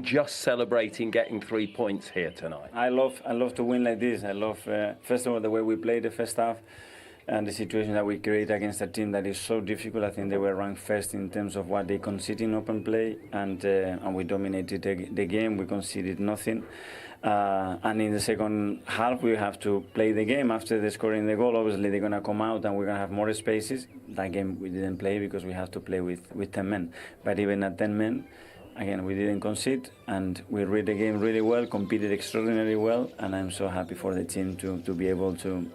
just celebrating getting 3 points here tonight? I love to win like this. I love, first of all, the way we played the first half and the situation that we create against a team that is so difficult. I think they were ranked first in terms of what they conceded in open play, and we dominated the game. We conceded nothing. And in the second half, we have to play the game after they scoring the goal. Obviously, they're going to come out and we're going to have more spaces. That game we didn't play because we have to play with 10 men. But even at 10 men, again, we didn't concede, and we read the game really well, competed extraordinarily well, and I'm so happy for the team to be able to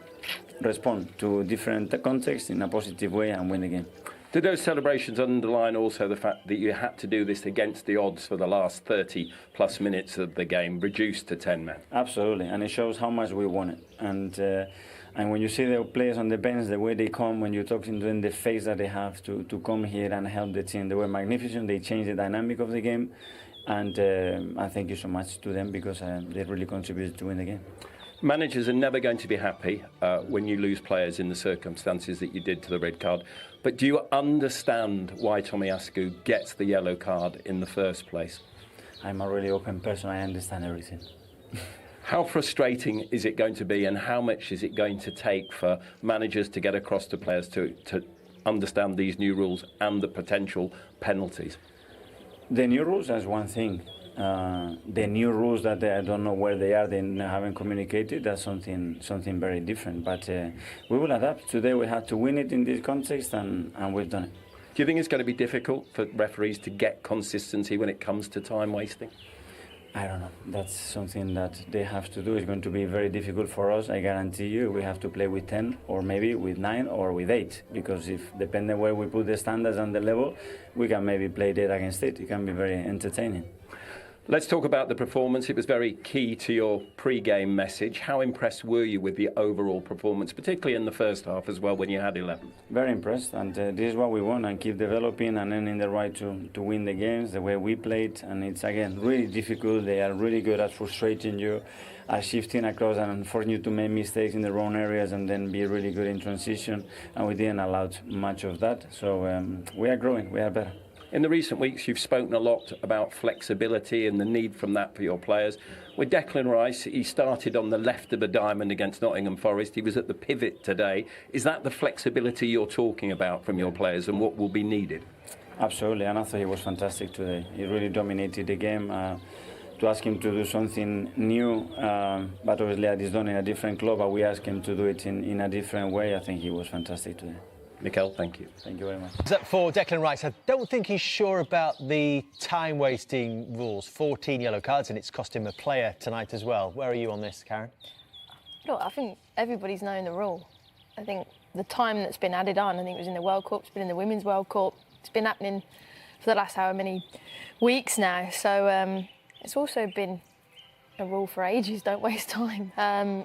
respond to different contexts in a positive way and win the game. Did those celebrations underline also the fact that you had to do this against the odds for the last 30 plus minutes of the game, reduced to 10 men? Absolutely, and it shows how much we want it. And when you see the players on the bench, the way they come, when you talk to them, the face that they have to come here and help the team, they were magnificent. They changed the dynamic of the game, and I thank you so much to them because they really contributed to win the game. Managers are never going to be happy when you lose players in the circumstances that you did to the red card. But do you understand why Tomiyasu gets the yellow card in the first place? I'm a really open person. I understand everything. How frustrating is it going to be, and how much is it going to take for managers to get across to players to understand these new rules and the potential penalties? The new rules is one thing. The new rules that I don't know where they are, they haven't communicated, that's something very different. But we will adapt. Today we had to win it in this context, and we've done it. Do you think it's going to be difficult for referees to get consistency when it comes to time wasting? I don't know. That's something that they have to do. It's going to be very difficult for us. I guarantee you we have to play with 10 or maybe with 9 or with 8. Because if, depending where we put the standards and the level, we can maybe play that against it. It can be very entertaining. Let's talk about the performance. It was very key to your pre-game message. How impressed were you with the overall performance, particularly in the first half as well when you had 11? Very impressed, and this is what we want, and keep developing and earning the right to win the games the way we played. And it's, again, really difficult. They are really good at frustrating you, at shifting across and forcing you to make mistakes in the wrong areas and then be really good in transition. And we didn't allow much of that. So we are growing, we are better. In the recent weeks, you've spoken a lot about flexibility and the need from that for your players. With Declan Rice, he started on the left of a diamond against Nottingham Forest. He was at the pivot today. Is that the flexibility you're talking about from your players, and what will be needed? Absolutely, and I thought he was fantastic today. He really dominated the game. To ask him to do something new, but obviously he's done in a different club, but we asked him to do it in a different way. I think he was fantastic today. Mikel, thank you. Thank you very much. For Declan Rice, I don't think he's sure about the time-wasting rules. 14 yellow cards, and it's cost him a player tonight as well. Where are you on this, Karen? Look, I think everybody's known the rule. I think the time that's been added on, I think it was in the World Cup, it's been in the Women's World Cup, it's been happening for the last however many weeks now. So it's also been a rule for ages, don't waste time.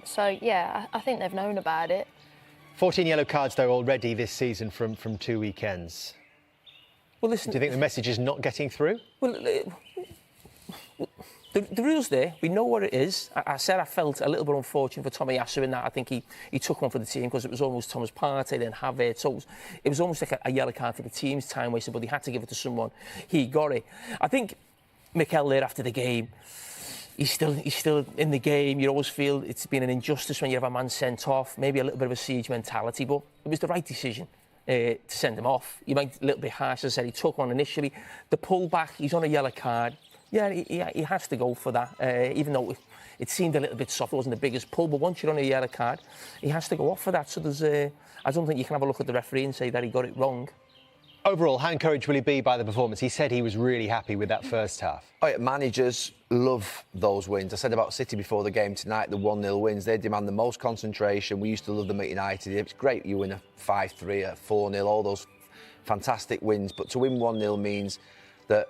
So, yeah, I think they've known about it. 14 yellow cards, though, already this season from 2 weekends. Well, listen... Do you think the message is not getting through? Well, the rule's there. We know what it is. I said I felt a little bit unfortunate for Tomiyasu in that. I think he took one for the team because it was almost Thomas Partey, then Havertz. So it was almost like a yellow card for the team's time wasted, but he had to give it to someone. He got it. I think Mikel there after the game... He's still in the game. You always feel it's been an injustice when you have a man sent off, maybe a little bit of a siege mentality, but it was the right decision to send him off. You might a little bit harsh, as I said, he took one initially. The pullback, he's on a yellow card. Yeah, he has to go for that, even though it seemed a little bit soft. It wasn't the biggest pull, but once you're on a yellow card, he has to go off for that. So I don't think you can have a look at the referee and say that he got it wrong. Overall, how encouraged will he be by the performance? He said he was really happy with that first half. Oh, yeah, managers love those wins. I said about City before the game tonight, the 1-0 wins. They demand the most concentration. We used to love them at United. It's great you win a 5-3, a 4-0, all those fantastic wins. But to win 1-0 means that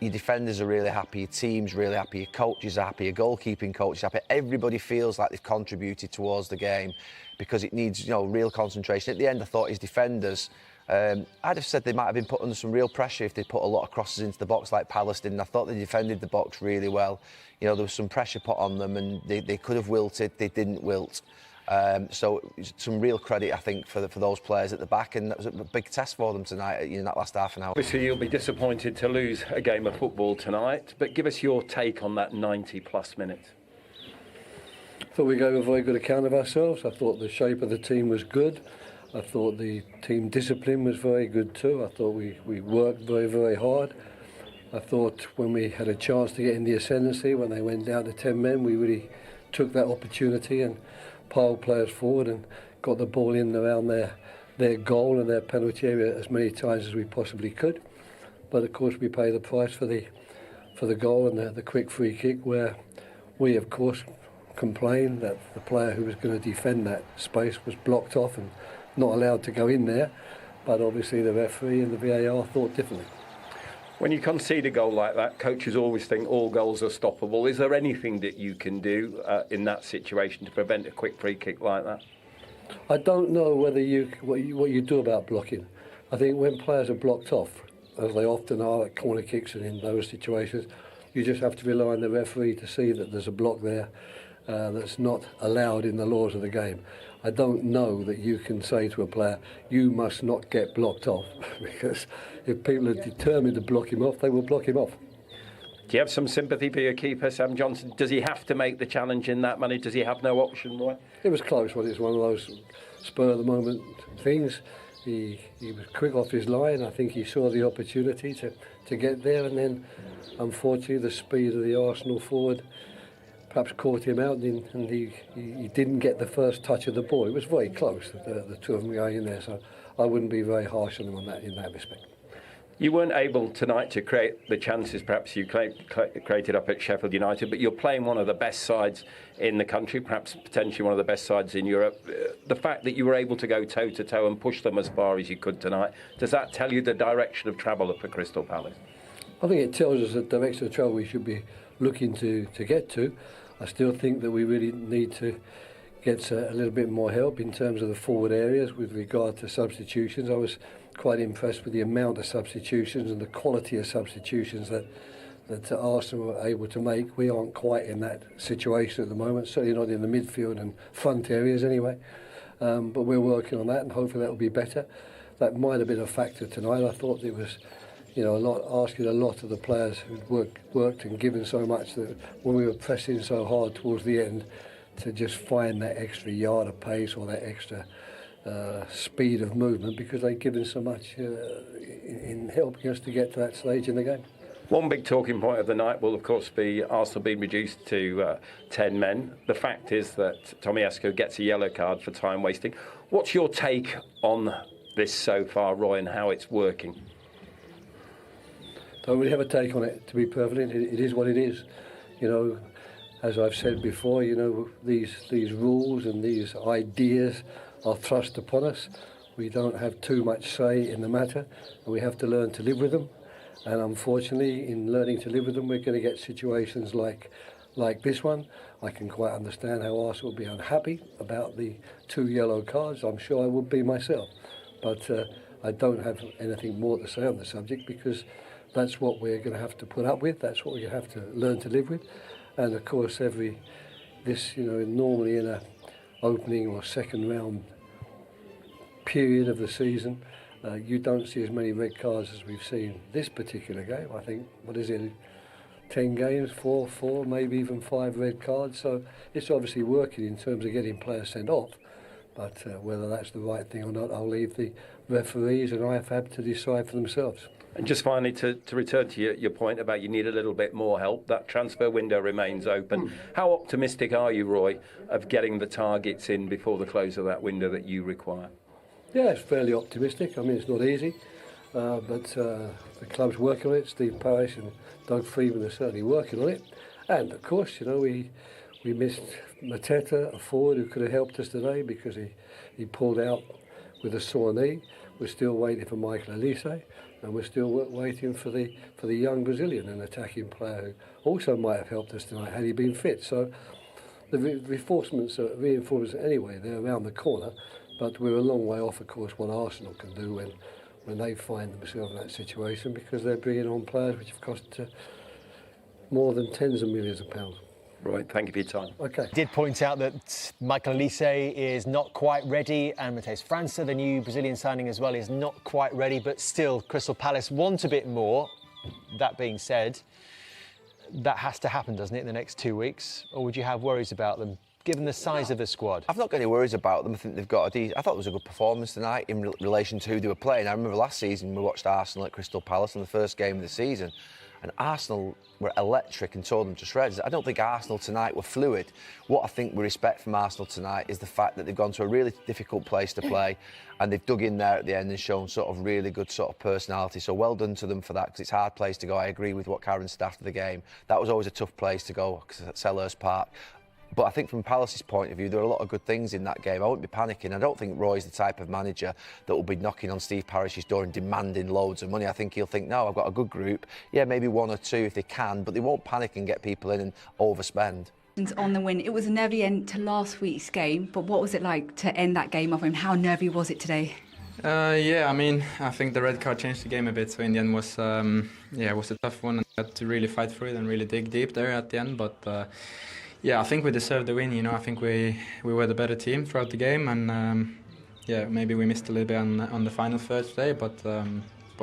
your defenders are really happy, your team's really happy, your coaches are happy, your goalkeeping coach is happy. Everybody feels like they've contributed towards the game because it needs, real concentration. At the end, I thought his defenders... I'd have said they might have been put under some real pressure if they put a lot of crosses into the box like Palace did, and I thought they defended the box really well. There was some pressure put on them and they could have wilted, they didn't wilt. So some real credit, I think, for those players at the back, and that was a big test for them tonight in that last half an hour. Obviously, you'll be disappointed to lose a game of football tonight, but give us your take on that 90-plus minutes. I thought we gave a very good account of ourselves. I thought the shape of the team was good. I thought the team discipline was very good too. I thought we worked very, very hard. I thought when we had a chance to get in the ascendancy, when they went down to 10 men, we really took that opportunity and piled players forward and got the ball in around their goal and their penalty area as many times as we possibly could. But of course we paid the price for the goal and the quick free kick, where we of course complained that the player who was going to defend that space was blocked off and not allowed to go in there. But obviously the referee and the VAR thought differently. When you concede a goal like that, coaches always think all goals are stoppable. Is there anything that you can do in that situation to prevent a quick free kick like that? I don't know whether what you do about blocking. I think when players are blocked off, as they often are at corner kicks and in those situations, you just have to rely on the referee to see that there's a block there that's not allowed in the laws of the game. I don't know that you can say to a player, you must not get blocked off, because if people are determined to block him off, they will block him off. Do you have some sympathy for your keeper, Sam Johnson? Does he have to make the challenge in that manner? Does he have no option, Roy? It was close, but it's one of those spur-of-the-moment things. He was quick off his line. I think he saw the opportunity to get there, and then, unfortunately, the speed of the Arsenal forward perhaps caught him out, and he didn't get the first touch of the ball. It was very close, the two of them going in there, so I wouldn't be very harsh on them in that respect. You weren't able tonight to create the chances perhaps you created up at Sheffield United, but you're playing one of the best sides in the country, perhaps potentially one of the best sides in Europe. The fact that you were able to go toe-to-toe and push them as far as you could tonight, does that tell you the direction of travel for Crystal Palace? I think it tells us the direction of travel we should be looking to get to. I still think that we really need to get a little bit more help in terms of the forward areas with regard to substitutions. I was quite impressed with the amount of substitutions and the quality of substitutions that Arsenal were able to make. We aren't quite in that situation at the moment, certainly not in the midfield and front areas anyway. But we're working on that, and hopefully that will be better. That might have been a factor tonight. I thought it was, asking a lot of the players who'd worked and given so much, that when we were pressing so hard towards the end, to just find that extra yard of pace or that extra speed of movement, because they'd given so much in helping us to get to that stage in the game. One big talking point of the night will, of course, be Arsenal being reduced to 10 men. The fact is that Tomiyasu gets a yellow card for time wasting. What's your take on this so far, Roy, and how it's working? Don't really have a take on it, to be perfectly. It is what it is. As I've said before, these rules and these ideas are thrust upon us. We don't have too much say in the matter, and we have to learn to live with them. And unfortunately, in learning to live with them, we're going to get situations like this one. I can quite understand how Arsenal would be unhappy about the 2 yellow cards. I'm sure I would be myself. But I don't have anything more to say on the subject, because that's what we're going to have to put up with. That's what we have to learn to live with. And of course, normally in a opening or second round period of the season, you don't see as many red cards as we've seen this particular game. I think, 10 games, 4, maybe even 5 red cards. So it's obviously working in terms of getting players sent off. But whether that's the right thing or not, I'll leave the referees and IFAB to decide for themselves. And just finally, to return to your point about you need a little bit more help, that transfer window remains open. How optimistic are you, Roy, of getting the targets in before the close of that window that you require? Yeah, it's fairly optimistic. I mean, it's not easy, but the club's working on it. Steve Parish and Doug Freeman are certainly working on it. And, of course, we missed Mateta, a forward who could have helped us today, because he pulled out with a sore knee. We're still waiting for Mikel Elise, and we're still waiting for the young Brazilian, an attacking player who also might have helped us tonight had he been fit. So the reinforcements anyway, they're around the corner, but we're a long way off, of course, what Arsenal can do when they find themselves in that situation, because they're bringing on players which have cost more than tens of millions of pounds. Right, thank you for your time. Okay. Did point out that Michael Olise is not quite ready, and Matheus França, the new Brazilian signing as well, is not quite ready, but still Crystal Palace want a bit more. That being said, that has to happen, doesn't it, in the next 2 weeks? Or would you have worries about them, given the size of the squad? I've not got any worries about them. I think they've got I thought it was a good performance tonight in relation to who they were playing. I remember last season we watched Arsenal at Crystal Palace in the first game of the season, and Arsenal were electric and tore them to shreds. I don't think Arsenal tonight were fluid. What I think we respect from Arsenal tonight is the fact that they've gone to a really difficult place to play, and they've dug in there at the end and shown sort of really good sort of personality. So well done to them for that, because it's a hard place to go. I agree with what Karen said after the game. That was always a tough place to go, at Selhurst Park. But I think from Palace's point of view, there are a lot of good things in that game. I won't be panicking. I don't think Roy's the type of manager that will be knocking on Steve Parish's door and demanding loads of money. I think he'll think, no, I've got a good group. Yeah, maybe 1 or 2 if they can, but they won't panic and get people in and overspend. On the win, it was a nervy end to last week's game, but what was it like to end that game off, and how nervy was it today? Yeah, I mean, I think the red card changed the game a bit, so in the end was it was a tough one, and I had to really fight through it and really dig deep there at the end, but yeah, I think we deserved the win. You know, I think we were the better team throughout the game, and yeah, maybe we missed a little bit on the final third today, but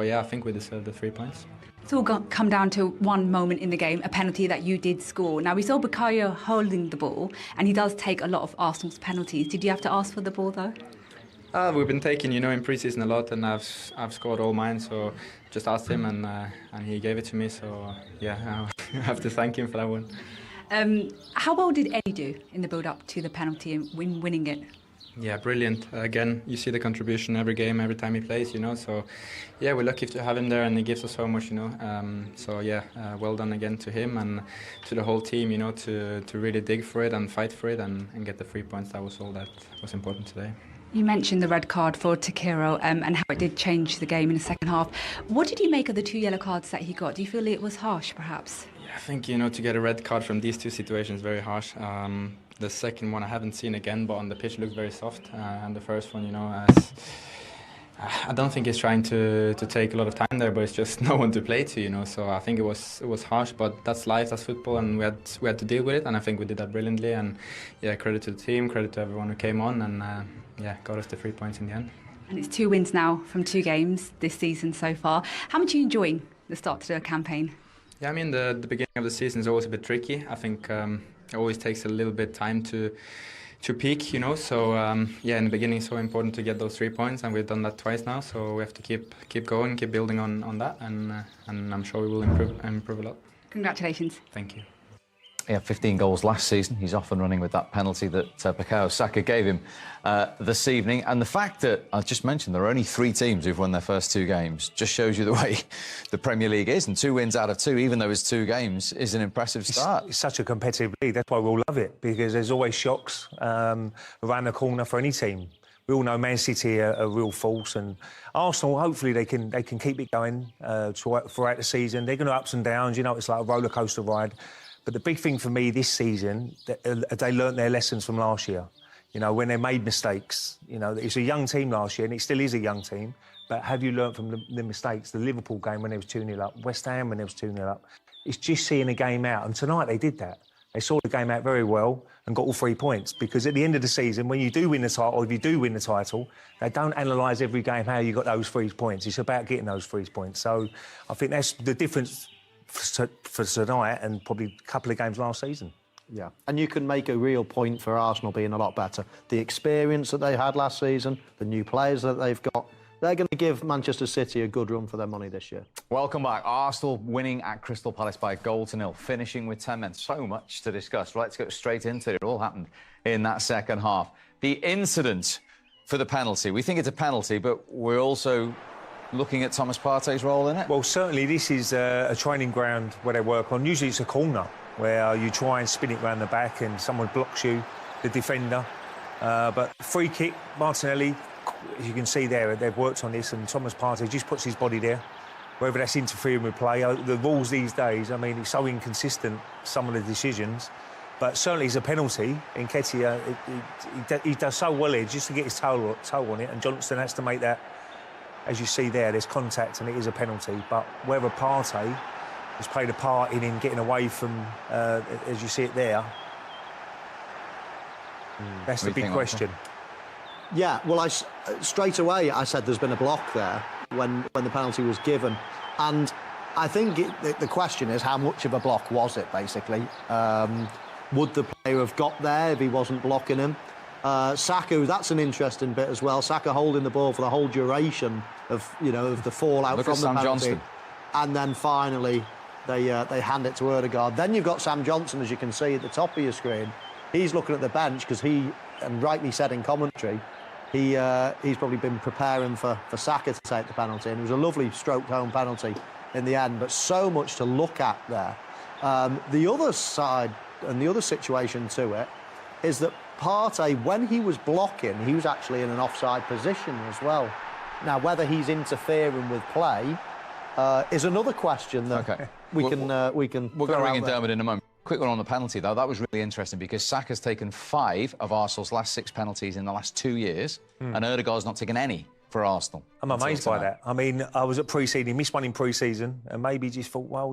yeah, I think we deserved the 3 points. It's all come down to one moment in the game, a penalty that you did score. Now, we saw Bukayo holding the ball, and he does take a lot of Arsenal's penalties. Did you have to ask for the ball, though? We've been taking, in pre-season a lot, and I've scored all mine, so just asked him, and he gave it to me, so yeah, I have to thank him for that one. How well did Eddie do in the build-up to the penalty and winning it? Yeah, brilliant. Again, you see the contribution every game, every time he plays, so yeah, we're lucky to have him there, and he gives us so much, so yeah, well done again to him and to the whole team, to really dig for it and fight for it and get the 3 points. That was all that was important today. You mentioned the red card for Takiro and how it did change the game in the second half. What did you make of the 2 yellow cards that he got? Do you feel it was harsh, perhaps? Yeah, I think, to get a red card from these 2 situations is very harsh. The second one I haven't seen again, but on the pitch looked very soft. And the first one, I don't think he's trying to take a lot of time there, but it's just no one to play to, So I think it was harsh, but that's life, that's football, and we had to deal with it, and I think we did that brilliantly. And yeah, credit to the team, credit to everyone who came on, and yeah, got us the 3 points in the end. And it's 2 wins now from 2 games this season so far. How much are you enjoying the start to the campaign? Yeah, I mean, the beginning of the season is always a bit tricky. I think it always takes a little bit time to peak, So yeah, in the beginning it's so important to get those 3 points, and we've done that twice now. So we have to keep going, keep building on that, and I'm sure we will improve a lot. Congratulations. Thank you. He had 15 goals last season. He's off and running with that penalty that Bukayo Saka gave him this evening. And the fact that, I just mentioned, there are only 3 teams who've won their first 2 games just shows you the way the Premier League is. And 2 wins out of 2, even though it's 2 games, is an impressive start. It's such a competitive league. That's why we all love it, because there's always shocks around the corner for any team. We all know Man City are a real force, and Arsenal, hopefully they can keep it going throughout the season. They're going to ups and downs, it's like a roller coaster ride. But the big thing for me this season, they learnt their lessons from last year. When they made mistakes. It's a young team last year, and it still is a young team. But have you learnt from the mistakes? The Liverpool game when they was 2-0 up, West Ham when they was 2-0 up. It's just seeing a game out, and tonight they did that. They saw the game out very well and got all 3 points. Because at the end of the season, when you do win the title, or if you do win the title, they don't analyse every game how you got those 3 points. It's about getting those 3 points. So I think that's the difference for tonight and probably a couple of games last season. Yeah, and you can make a real point for Arsenal being a lot better. The experience that they had last season, the new players that they've got, they're going to give Manchester City a good run for their money this year. Welcome back. Arsenal winning at Crystal Palace by 1-0, finishing with 10 men. So much to discuss. Let's go straight into it. It all happened in that second half. The incident for the penalty. We think it's a penalty, but we're also looking at Thomas Partey's role in it? Well, certainly this is a training ground where they work on. Usually it's a corner where you try and spin it round the back and someone blocks you, the defender. But free kick, Martinelli, as you can see there, they've worked on this, and Thomas Partey just puts his body there. Whether that's interfering with play, the rules these days, I mean, it's so inconsistent, some of the decisions. But certainly it's a penalty. Nketiah, he does so well here just to get his toe on it, and Johnson has to make that. As you see there, there's contact and it is a penalty. But whether Partey has played a part in him getting away from, as you see it there. That's the big question. Yeah, well, straight away I said there's been a block there when the penalty was given. And I think the question is, how much of a block was it, basically? Would the player have got there if he wasn't blocking him? Saka, that's an interesting bit as well. Saka holding the ball for the whole duration of the fallout Look from at the Sam penalty. Johnson. And then finally they hand it to Ødegaard. Then you've got Sam Johnson, as you can see at the top of your screen. He's looking at the bench because he, and rightly said in commentary, he's probably been preparing for Saka to take the penalty, and it was a lovely stroked home penalty in the end, but so much to look at there. The other side and the other situation to it is that Partey, when he was blocking, he was actually in an offside position as well. Now, whether he's interfering with play is another question that we can. We'll go ring in Dermot in a moment. Quick one on the penalty, though. That was really interesting because Saka's taken 5 of Arsenal's last 6 penalties in the last 2 years, and Ødegaard's not taken any for Arsenal. I'm amazed by that. I mean, I was at pre-season, missed one in pre-season, and maybe just thought, well,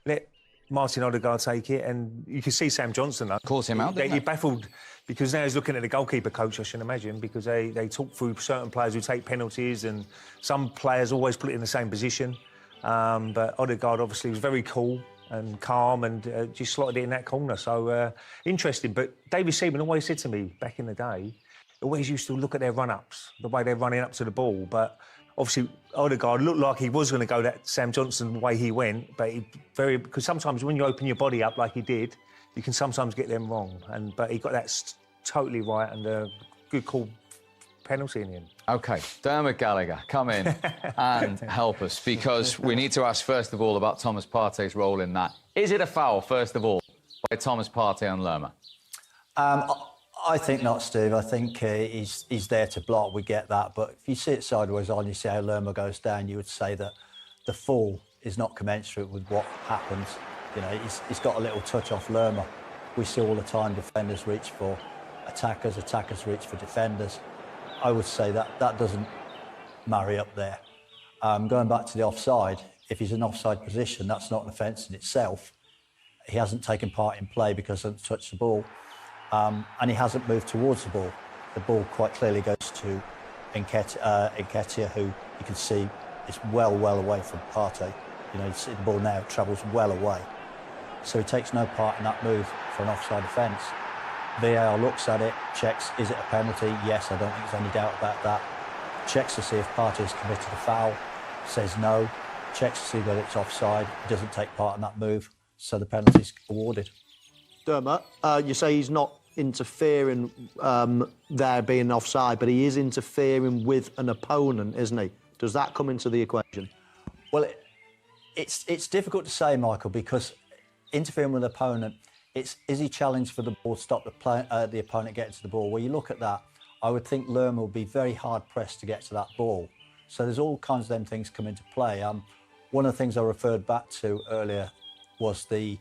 let Martin Ødegaard take it, and you can see Sam Johnson, though. Calls him out, didn't He baffled, because now he's looking at the goalkeeper coach, I should imagine, because they talk through certain players who take penalties, and some players always put it in the same position. But Ødegaard obviously was very cool and calm and just slotted it in that corner. So, interesting. But David Seaman always said to me back in the day, always used to look at their run-ups, the way they're running up to the ball. But obviously, Ødegaard looked like he was going to go that Sam Johnson way he went. But because sometimes when you open your body up like he did, you can sometimes get them wrong. But he got that totally right, and a good call penalty in the end. OK, Dermot Gallagher, come in and help us, because we need to ask, first of all, about Thomas Partey's role in that. Is it a foul, first of all, by Thomas Partey on Lerma? I think not, Steve. I think he's there to block, we get that. But if you see it sideways on, you see how Lerma goes down, you would say that the fall is not commensurate with what happens. He's got a little touch off Lerma. We see all the time defenders reach for attackers reach for defenders. I would say that doesn't marry up there. Going back to the offside, if he's in offside position, that's not an offence in itself. He hasn't taken part in play because he hasn't touched the ball, and he hasn't moved towards the ball. The ball quite clearly goes to Nketiah, who you can see is well away from Partey. You see the ball now, it travels well away. So he takes no part in that move for an offside offence. VAR looks at it, checks, is it a penalty? Yes, I don't think there's any doubt about that. Checks to see if Partey has committed a foul, says no. Checks to see whether it's offside, he doesn't take part in that move, so the penalty's awarded. Dermot, you say he's not interfering there being offside, but he is interfering with an opponent, isn't he? Does that come into the equation? Well, it's difficult to say, Michael, because interfering with an opponent, is he challenged for the ball to stop the opponent getting to the ball? Well, you look at that, I would think Lerma will be very hard-pressed to get to that ball. So there's all kinds of them things come into play. One of the things I referred back to earlier was the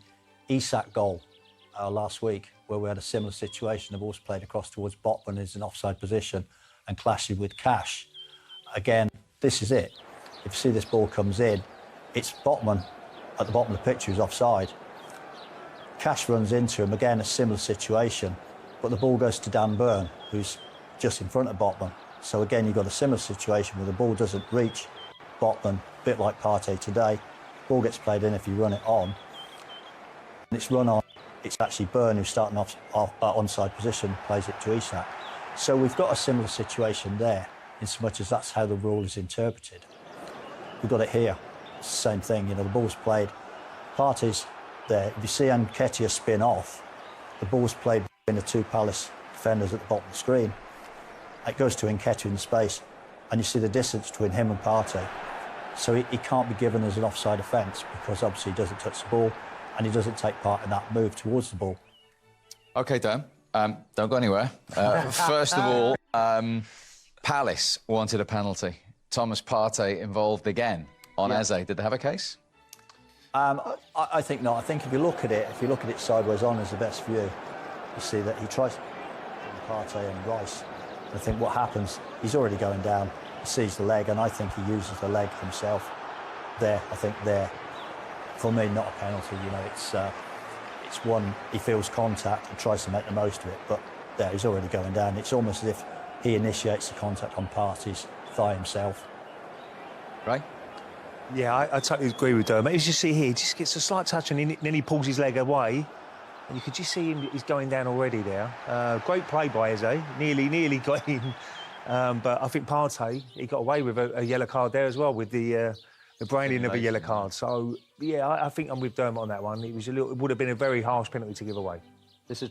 Isak goal last week, where we had a similar situation. The ball's played across towards Botman, is in offside position, and clashing with Cash. Again, this is it. If you see this ball comes in, it's Botman at the bottom of the pitch who's offside. Cash runs into him, again a similar situation, but the ball goes to Dan Burn, who's just in front of Botman. So again, you've got a similar situation where the ball doesn't reach Botman, a bit like Partey today. Ball gets played in if you run it on. And it's run on, it's actually Burn who's starting off onside position, plays it to Isak. So we've got a similar situation there, in so much as that's how the rule is interpreted. We've got it here, it's the same thing, the ball's played, Partey's there. If you see Nketiah spin off, the ball's played between the 2 Palace defenders at the bottom of the screen. It goes to Nketiah in space, and you see the distance between him and Partey. So he can't be given as an offside offence, because obviously he doesn't touch the ball and he doesn't take part in that move towards the ball. OK, Dan, don't go anywhere. First of all, Palace wanted a penalty. Thomas Partey involved again on Eze. Did they have a case? I think not. I think if you look at it sideways on is the best view. You see that he tries Partey and Rice. I think what happens, he's already going down. He sees the leg, and I think he uses the leg himself. There, I think there. for me, not a penalty. You know, it's one, he feels contact and tries to make the most of it, but there, he's already going down. It's almost as if he initiates the contact on Partey's thigh himself. Right? Yeah, I totally agree with Dermot. As you see here, he just gets a slight touch and then he pulls his leg away. And you could just see him, he's going down already there. Great play by Eze, nearly got in. But I think Partey, he got away with a yellow card there as well, with the branding of a yellow card. So, yeah, I think I'm with Dermot on that one. It would have been a very harsh penalty to give away. This is